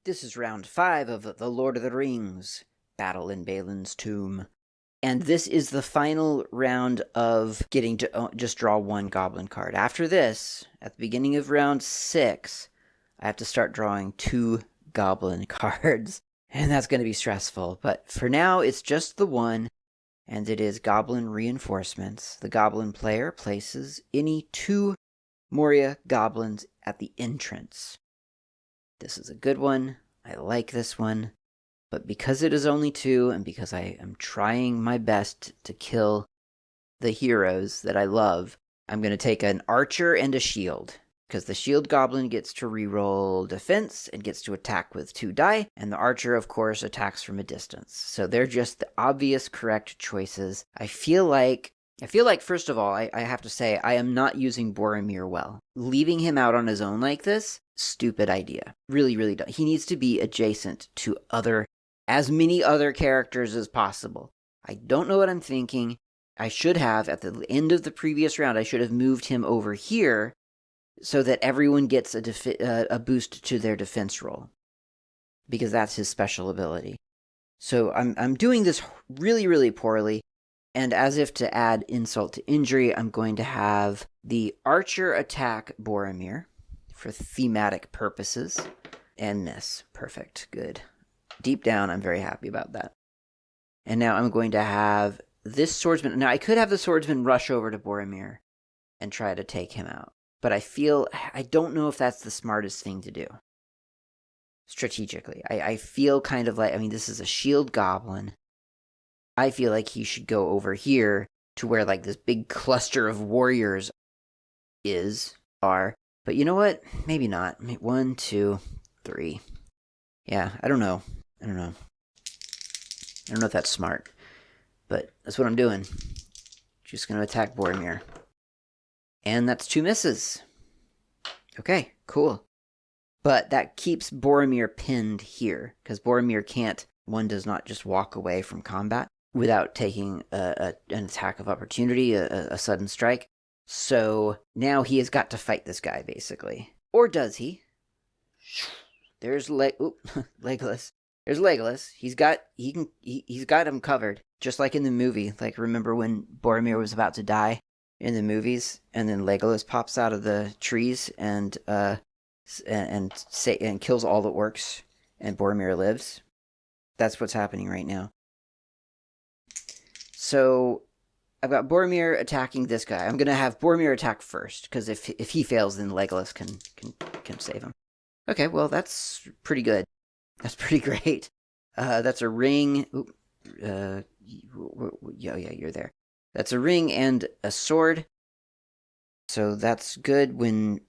This is round 5 of The Lord of the Rings, Battle in Balin's Tomb. And this is the final round of getting to just draw one goblin card. After this, at the beginning of round 6, I have to start drawing 2 goblin cards. And that's going to be stressful. But for now, it's just the one, and it is Goblin Reinforcements. The goblin player places any 2 Moria goblins at the entrance. This is a good one. I like this one. But because it is only 2, and because I am trying my best to kill the heroes that I love, I'm going to take an archer and a shield. Because the shield goblin gets to reroll defense and gets to attack with 2 die, and the archer, of course, attacks from a distance. So they're just the obvious correct choices. I feel like, first of all, I have to say, I am not using Boromir well. Leaving him out on his own like this, stupid idea. Really, really don't. He needs to be adjacent to as many other characters as possible. I don't know what I'm thinking. I should have, at the end of the previous round, I should have moved him over here so that everyone gets a boost to their defense roll. Because that's his special ability. So I'm doing this really, really poorly. And as if to add insult to injury, I'm going to have the archer attack Boromir for thematic purposes. And miss. Perfect. Good. Deep down, I'm very happy about that. And now I'm going to have this swordsman. Now, I could have the swordsman rush over to Boromir and try to take him out. But I don't know if that's the smartest thing to do. Strategically. I feel kind of like, this is a shield goblin. I feel like he should go over here to where, like, this big cluster of warriors are. But you know what? Maybe not. 1, 2, 3. Yeah, I don't know. I don't know if that's smart. But that's what I'm doing. Just going to attack Boromir. And that's 2 misses. Okay, cool. But that keeps Boromir pinned here. Because Boromir does not just walk away from combat without taking an attack of opportunity, a sudden strike. So now he has got to fight this guy, basically. Or does he? There's Legolas. There's Legolas. He's got him covered, just like in the movie. Like, remember when Boromir was about to die in the movies, and then Legolas pops out of the trees and kills all the orcs, and Boromir lives. That's what's happening right now. So I've got Boromir attacking this guy. I'm gonna have Boromir attack first, because if he fails, then Legolas can save him. Okay, well, that's pretty good. That's pretty great. That's a ring. Yeah, you're there. That's a ring and a sword. So that's good. When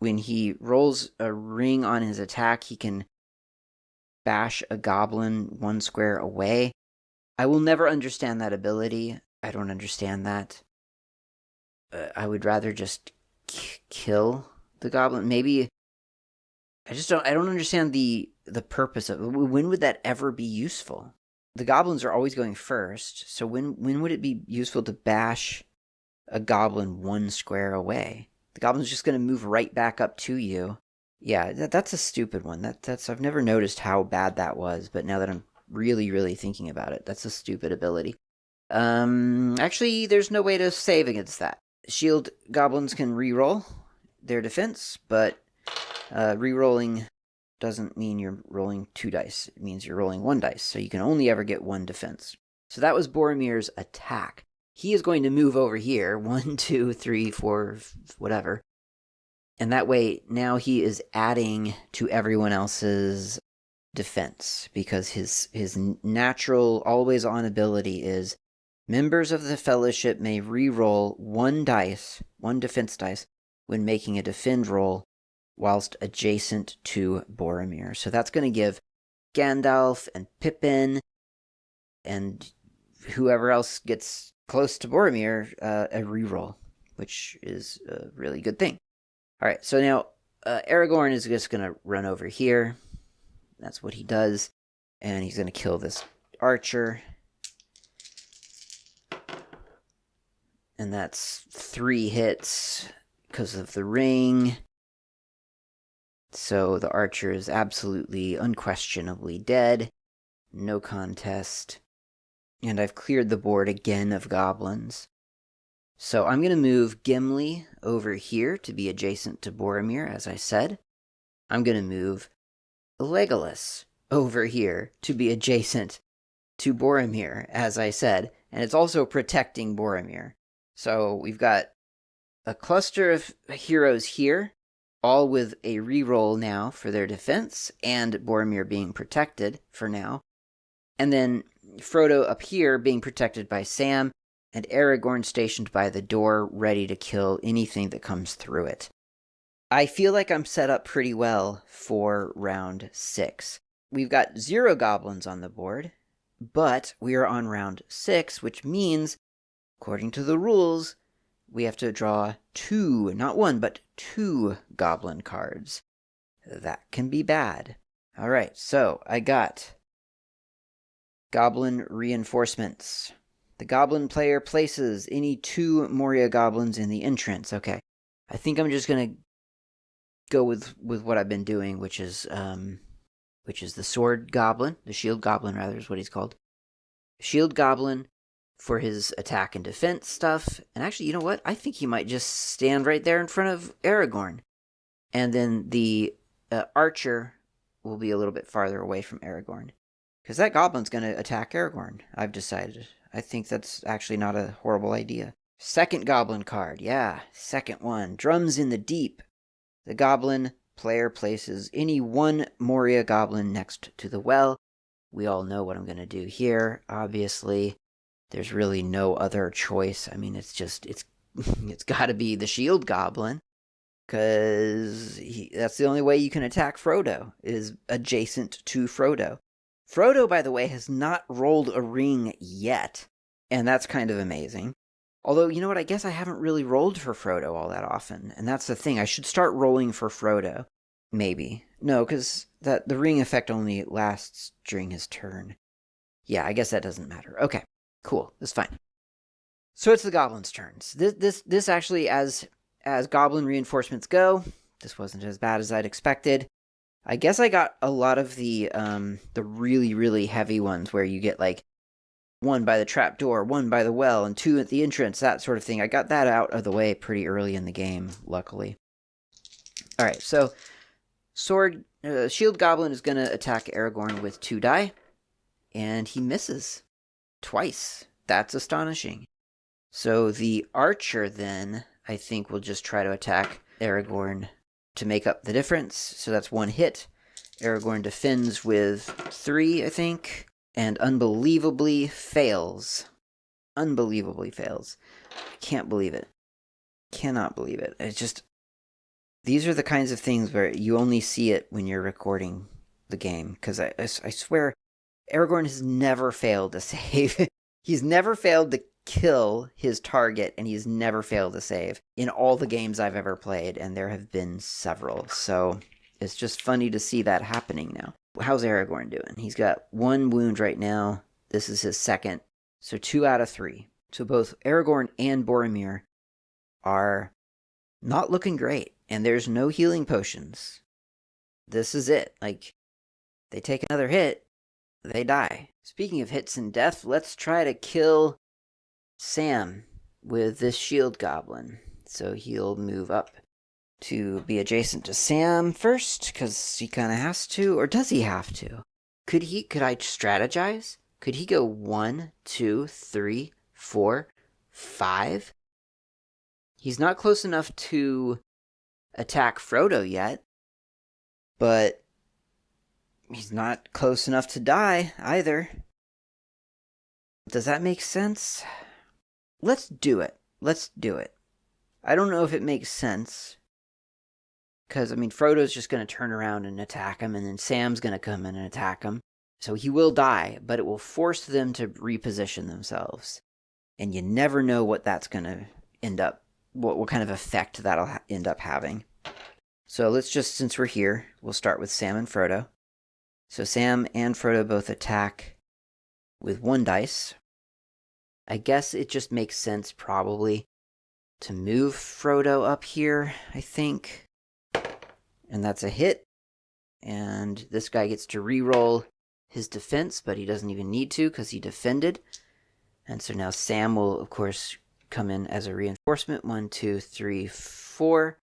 he rolls a ring on his attack, he can bash a goblin 1 square away. I will never understand that ability. I don't understand that. I would rather just kill the goblin. Maybe I don't understand the purpose of it. When would that ever be useful? The goblins are always going first, so when would it be useful to bash a goblin 1 square away? The goblin's just going to move right back up to you. Yeah, that's a stupid one. That's I've never noticed how bad that was, but now that I'm really, really thinking about it, that's a stupid ability. Actually, there's no way to save against that. Shield goblins can reroll their defense, but rerolling doesn't mean you're rolling 2 dice. It means you're rolling 1 dice, so you can only ever get 1 defense. So that was Boromir's attack. He is going to move over here, 1, 2, 3, 4, whatever. And that way, now he is adding to everyone else's defense, because his natural, always-on ability is members of the Fellowship may re-roll 1 defense dice, when making a defend roll whilst adjacent to Boromir. So that's going to give Gandalf and Pippin and whoever else gets close to Boromir a reroll, which is a really good thing. All right, so now Aragorn is just going to run over here. That's what he does. And he's going to kill this archer. And that's 3 hits because of the ring. So the archer is absolutely, unquestionably dead. No contest. And I've cleared the board again of goblins. So I'm going to move Gimli over here to be adjacent to Boromir, as I said. I'm going to move Legolas over here to be adjacent to Boromir, as I said. And it's also protecting Boromir. So we've got a cluster of heroes here, all with a reroll now for their defense, and Boromir being protected for now. And then Frodo up here being protected by Sam, and Aragorn stationed by the door, ready to kill anything that comes through it. I feel like I'm set up pretty well for round 6. We've got 0 goblins on the board, but we are on round 6, which means, according to the rules, we have to draw 2, not 1, but 2 goblin cards. That can be bad. Alright, so I got Goblin Reinforcements. The goblin player places any 2 Moria goblins in the entrance. Okay, I think I'm just going to go with what I've been doing, which is the sword goblin, the shield goblin rather is what he's called. Shield goblin for his attack and defense stuff. And actually, you know what? I think he might just stand right there in front of Aragorn. And then the archer will be a little bit farther away from Aragorn. Because that goblin's going to attack Aragorn, I've decided. I think that's actually not a horrible idea. Second goblin card, yeah. Second one. Drums in the Deep. The goblin player places any 1 Moria goblin next to the well. We all know what I'm going to do here, obviously. There's really no other choice. I mean, it's got to be the shield goblin. Because that's the only way you can attack Frodo, is adjacent to Frodo. Frodo, by the way, has not rolled a ring yet, and that's kind of amazing. Although, you know what, I guess I haven't really rolled for Frodo all that often, and that's the thing. I should start rolling for Frodo. Maybe. No, because the ring effect only lasts during his turn. Yeah, I guess that doesn't matter. Okay, cool. That's fine. So it's the goblins' turns. This actually, as goblin reinforcements go, this wasn't as bad as I'd expected. I guess I got a lot of the really, really heavy ones where you get like 1 by the trapdoor, 1 by the well, and 2 at the entrance, that sort of thing. I got that out of the way pretty early in the game, luckily. Alright, so shield goblin is going to attack Aragorn with 2 die, and he misses twice. That's astonishing. So the archer then, I think, will just try to attack Aragorn to make up the difference. So that's 1 hit. Aragorn defends with 3, I think, and unbelievably fails. Unbelievably fails. I can't believe it. Cannot believe it. It's just, these are the kinds of things where you only see it when you're recording the game. Because I swear, Aragorn has never failed to save. He's never failed to kill his target, and he's never failed to save in all the games I've ever played, and there have been several. So it's just funny to see that happening now. How's Aragorn doing? He's got 1 wound right now. This is his second. So 2 out of 3. So both Aragorn and Boromir are not looking great, and there's no healing potions. This is it. Like, they take another hit, they die. Speaking of hits and death, let's try to kill Sam with this shield goblin. So he'll move up to be adjacent to Sam first, because he kind of has to, or does he have to? Could I strategize? Could he go 1, 2, 3, 4, 5? He's not close enough to attack Frodo yet, but he's not close enough to die either. Does that make sense? Let's do it. Let's do it. I don't know if it makes sense, because, I mean, Frodo's just going to turn around and attack him, and then Sam's going to come in and attack him. So he will die, but it will force them to reposition themselves. And you never know what that's going to end up, what kind of effect that'll end up having. So let's just, since we're here, we'll start with Sam and Frodo. So Sam and Frodo both attack with 1 dice. I guess it just makes sense, probably, to move Frodo up here, I think. And that's a hit. And this guy gets to re-roll his defense, but he doesn't even need to because he defended. And so now Sam will, of course, come in as a reinforcement. 1, 2, 3, 4.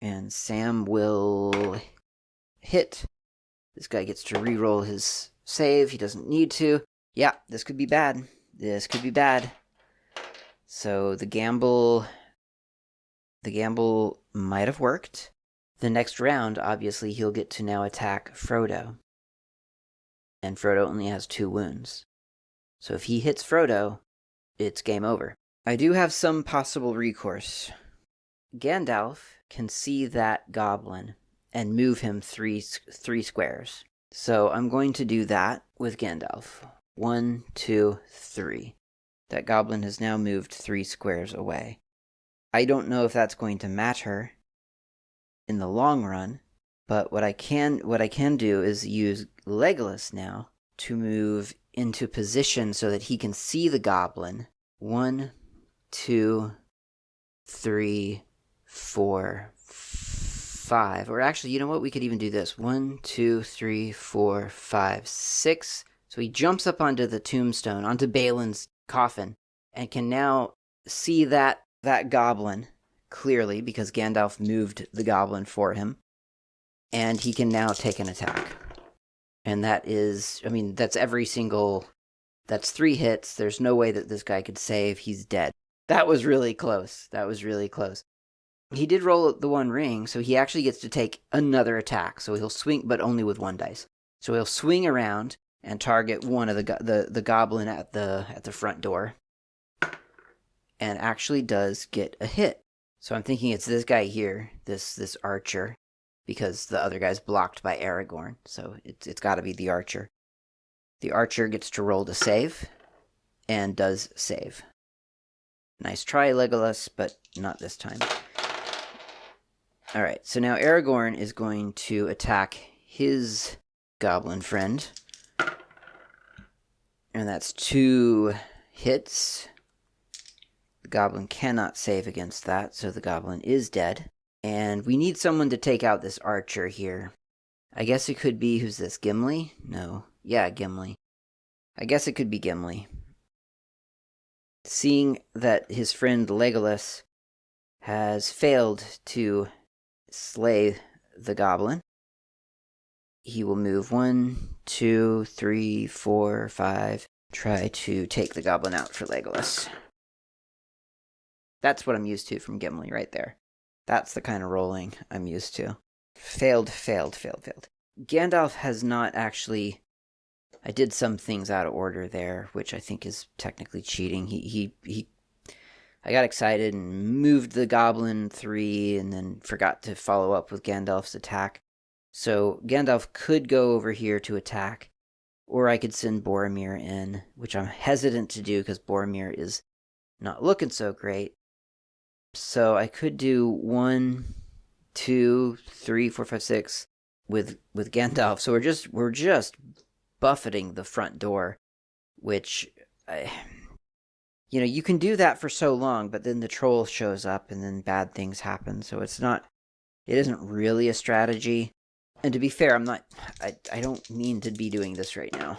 And Sam will hit. This guy gets to re-roll his save. He doesn't need to. Yeah, this could be bad. This could be bad. So the gamble might have worked. The next round, obviously, he'll get to now attack Frodo. And Frodo only has 2 wounds. So if he hits Frodo, it's game over. I do have some possible recourse. Gandalf can see that goblin and move him three squares. So I'm going to do that with Gandalf. 1, 2, 3. That goblin has now moved 3 squares away. I don't know if that's going to matter in the long run, but what I can do is use Legolas now to move into position so that he can see the goblin. 1, 2, 3, 4, 5. Or actually, you know what? We could even do this. 1, 2, 3, 4, 5, 6. So he jumps up onto the tombstone, onto Balin's coffin, and can now see that goblin clearly because Gandalf moved the goblin for him. And he can now take an attack. And that is, I mean, that's that's 3 hits. There's no way that this guy could save. He's dead. That was really close. He did roll the 1 ring, so he actually gets to take another attack. So he'll swing, but only with 1 dice. So he'll swing around and target one of the goblin at the front door. And actually does get a hit. So I'm thinking it's this guy here, this archer, because the other guy's blocked by Aragorn. So it's got to be the archer. The archer gets to roll to save, and does save. Nice try, Legolas, but not this time. Alright, so now Aragorn is going to attack his goblin friend. And that's 2 hits. The goblin cannot save against that, so the goblin is dead. And we need someone to take out this archer here. I guess it could be, who's this, Gimli? No. Yeah, Gimli. I guess it could be Gimli. Seeing that his friend Legolas has failed to slay the goblin, he will move 1, 2, 3, 4, 5. Try to take the goblin out for Legolas. That's what I'm used to from Gimli right there. That's the kind of rolling I'm used to. Failed. Gandalf has not actually... I did some things out of order there, which I think is technically cheating. I got excited and moved the goblin 3 and then forgot to follow up with Gandalf's attack. So Gandalf could go over here to attack, or I could send Boromir in, which I'm hesitant to do because Boromir is not looking so great. So I could do 1, 2, 3, 4, 5, 6 with Gandalf. So we're just buffeting the front door, which you can do that for so long, but then the troll shows up and then bad things happen. So it isn't really a strategy. And to be fair, I don't mean to be doing this right now.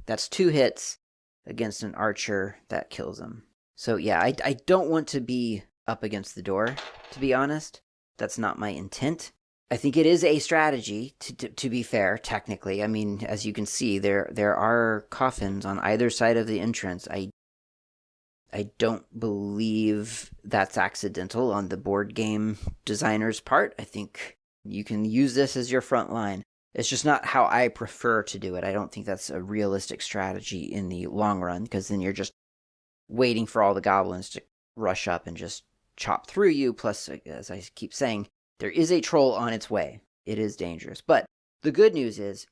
That's 2 hits against an archer that kills him. So yeah, I don't want to be up against the door, to be honest. That's not my intent. I think it is a strategy, to be fair, technically. I mean, as you can see, there are coffins on either side of the entrance. I don't believe that's accidental on the board game designer's part. I think you can use this as your front line. It's just not how I prefer to do it. I don't think that's a realistic strategy in the long run, because then you're just waiting for all the goblins to rush up and just chop through you. Plus, as I keep saying, there is a troll on its way. It is dangerous. But the good news is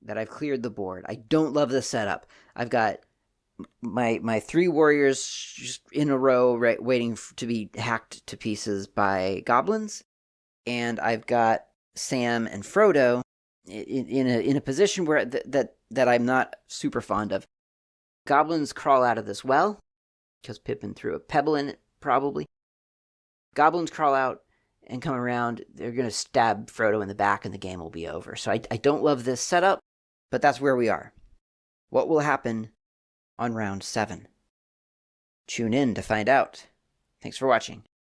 that I've cleared the board. I don't love this setup. I've got my 3 warriors just in a row, right, waiting to be hacked to pieces by goblins. And I've got Sam and Frodo in a position where that I'm not super fond of. Goblins crawl out of this well, because Pippin threw a pebble in it, probably. Goblins crawl out, and come around, they're going to stab Frodo in the back and the game will be over. So I don't love this setup, but that's where we are. What will happen on round 7? Tune in to find out. Thanks for watching.